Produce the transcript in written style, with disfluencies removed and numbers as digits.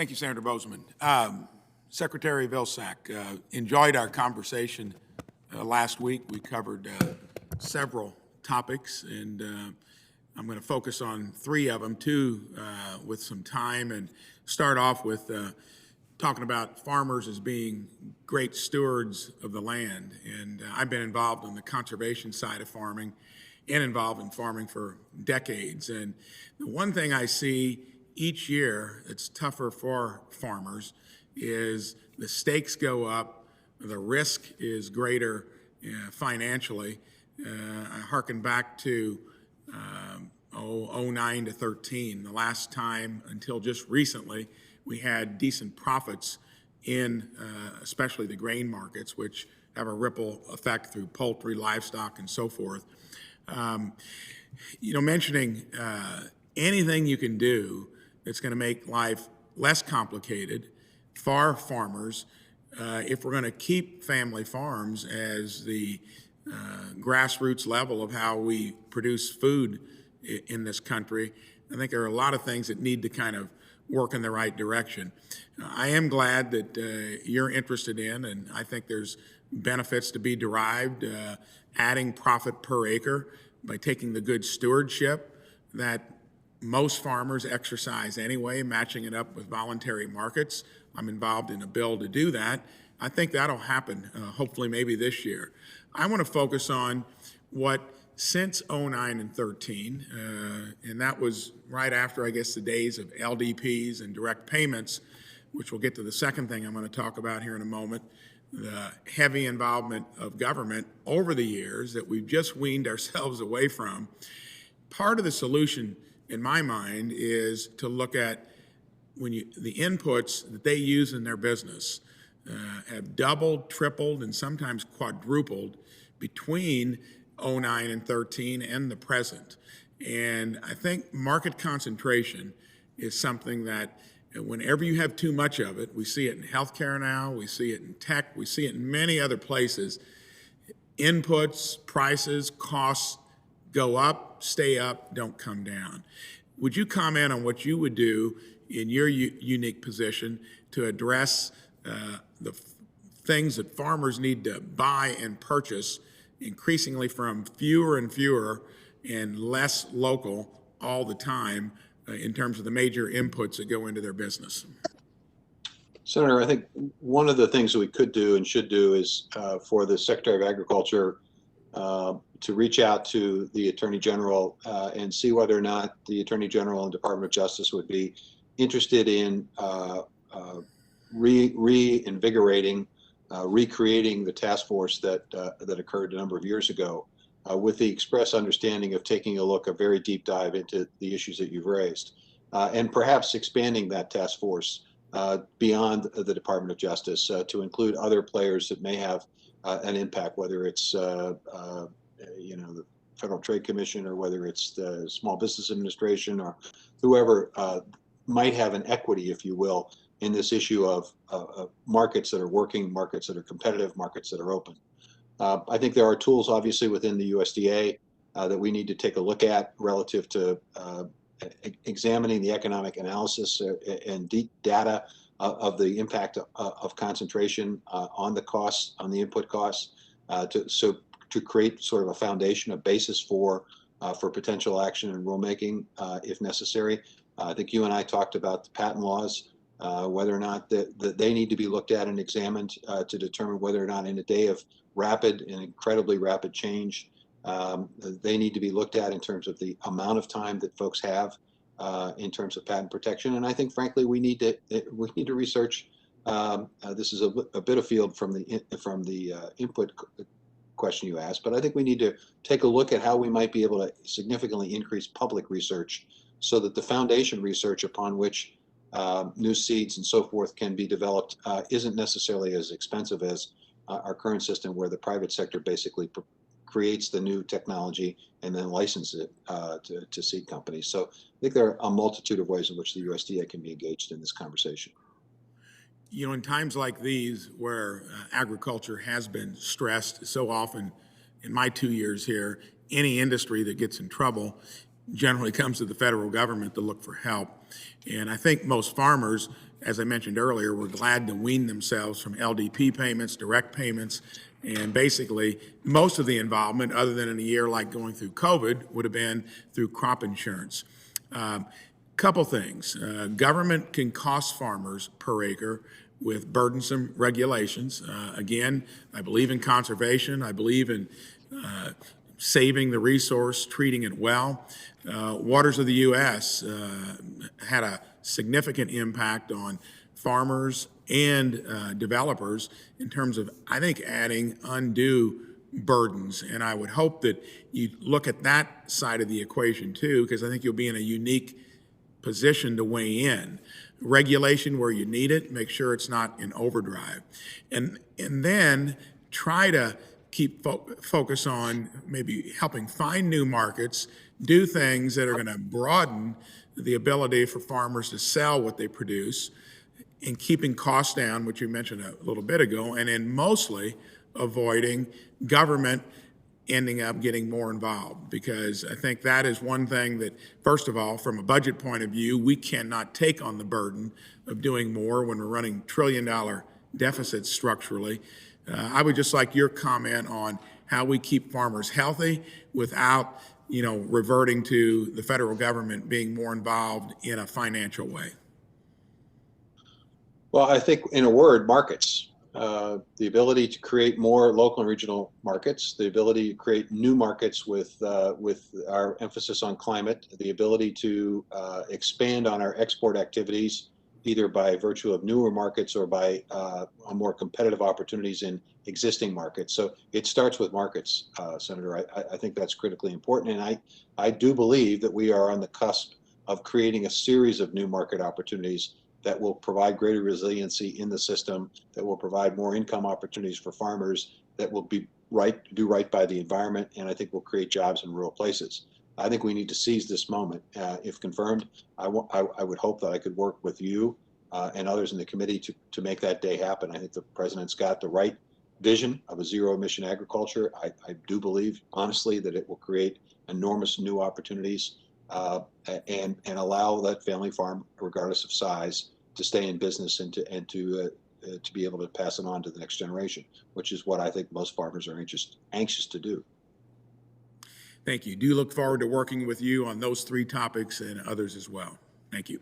Thank you, Senator Bozeman. Secretary Vilsack, enjoyed our conversation last week. We covered several topics, and I'm going to focus on three of them, two with some time, and start off with talking about farmers as being great stewards of the land. And I've been involved on the conservation side of farming and involved in farming for decades. And the one thing I see each year that's tougher for farmers is the stakes go up, the risk is greater financially. I hearken back to 09 to 13, the last time until just recently we had decent profits in especially the grain markets, which have a ripple effect through poultry, livestock, and so forth. Mentioning anything you can do that's going to make life less complicated for farmers, if we're going to keep family farms as the grassroots level of how we produce food in this country, I think there are a lot of things that need to kind of work in the right direction. I am glad that you're interested in, and I think there's benefits to be derived, adding profit per acre by taking the good stewardship that most farmers exercise anyway, matching it up with voluntary markets. I'm involved in a bill to do that. I think that'll happen, hopefully maybe this year. I want to focus on what since 09 and 13, and that was right after, I guess, the days of LDPs and direct payments, which we'll get to the second thing I'm going to talk about here in a moment, the heavy involvement of government over the years that we've just weaned ourselves away from. Part of the solution, in my mind, is to look at the inputs that they use in their business have doubled, tripled, and sometimes quadrupled between 09 and 13 and the present. And I think market concentration is something that whenever you have too much of it, we see it in healthcare now, we see it in tech, we see it in many other places. Inputs, prices, costs go up, stay up, don't come down. Would you comment on what you would do in your unique position to address the things that farmers need to buy and purchase increasingly from fewer and fewer and less local all the time in terms of the major inputs that go into their business? Senator, I think one of the things that we could do and should do is for the Secretary of Agriculture to reach out to the Attorney General and see whether or not the Attorney General and Department of Justice would be interested in reinvigorating, recreating the task force that occurred a number of years ago, with the express understanding of taking a very deep dive into the issues that you've raised, and perhaps expanding that task force beyond the Department of Justice to include other players that may have an impact, whether it's the Federal Trade Commission or whether it's the Small Business Administration or whoever might have an equity, if you will, in this issue of markets that are working, markets that are competitive, markets that are open. I think there are tools, obviously, within the USDA that we need to take a look at relative to examining the economic analysis and deep data of the impact of concentration on the costs, on the input costs, to create sort of a foundation, a basis for potential action and rulemaking if necessary. I think you and I talked about the patent laws, whether or not that they need to be looked at and examined to determine whether or not in a day of rapid and incredibly rapid change, they need to be looked at in terms of the amount of time that folks have in terms of patent protection. And I think, frankly, we need to research. This is a bit afield from the input question you asked, but I think we need to take a look at how we might be able to significantly increase public research so that the foundation research upon which new seeds and so forth can be developed isn't necessarily as expensive as our current system, where the private sector basically creates the new technology and then licenses it to seed companies. So I think there are a multitude of ways in which the USDA can be engaged in this conversation. You know, in times like these where agriculture has been stressed so often, in my 2 years here, any industry that gets in trouble generally comes to the federal government to look for help. And I think most farmers as I mentioned earlier, were glad to wean themselves from LDP payments, direct payments, and basically most of the involvement, other than in a year like going through COVID, would have been through crop insurance. Couple things. Government can cost farmers per acre with burdensome regulations. Again, I believe in conservation. I believe in saving the resource, treating it well. Waters of the U.S. Had a significant impact on farmers and developers in terms of, I think, adding undue burdens. And I would hope that you look at that side of the equation too, because I think you'll be in a unique position to weigh in. Regulation where you need it, make sure it's not in overdrive. And then try to keep focus on maybe helping find new markets, do things that are going to broaden the ability for farmers to sell what they produce, and keeping costs down, which you mentioned a little bit ago, and then mostly avoiding government ending up getting more involved, because I think that is one thing that, first of all, from a budget point of view, we cannot take on the burden of doing more when we're running trillion-dollar deficits structurally. I would just like your comment on how we keep farmers healthy without, reverting to the federal government being more involved in a financial way. Well, I think, in a word, markets. The ability to create more local and regional markets, the ability to create new markets with our emphasis on climate, the ability to expand on our export activities, either by virtue of newer markets or by more competitive opportunities in existing markets. So it starts with markets, Senator. I think that's critically important. And I do believe that we are on the cusp of creating a series of new market opportunities that will provide greater resiliency in the system, that will provide more income opportunities for farmers, that will do right by the environment, and I think will create jobs in rural places. I think we need to seize this moment. If confirmed, I would hope that I could work with you and others in the committee to make that day happen. I think the president's got the right vision of a zero-emission agriculture. I do believe, honestly, that it will create enormous new opportunities and allow that family farm, regardless of size, to stay in business and to be able to pass it on to the next generation, which is what I think most farmers are anxious to do. Thank you. Do look forward to working with you on those three topics and others as well. Thank you.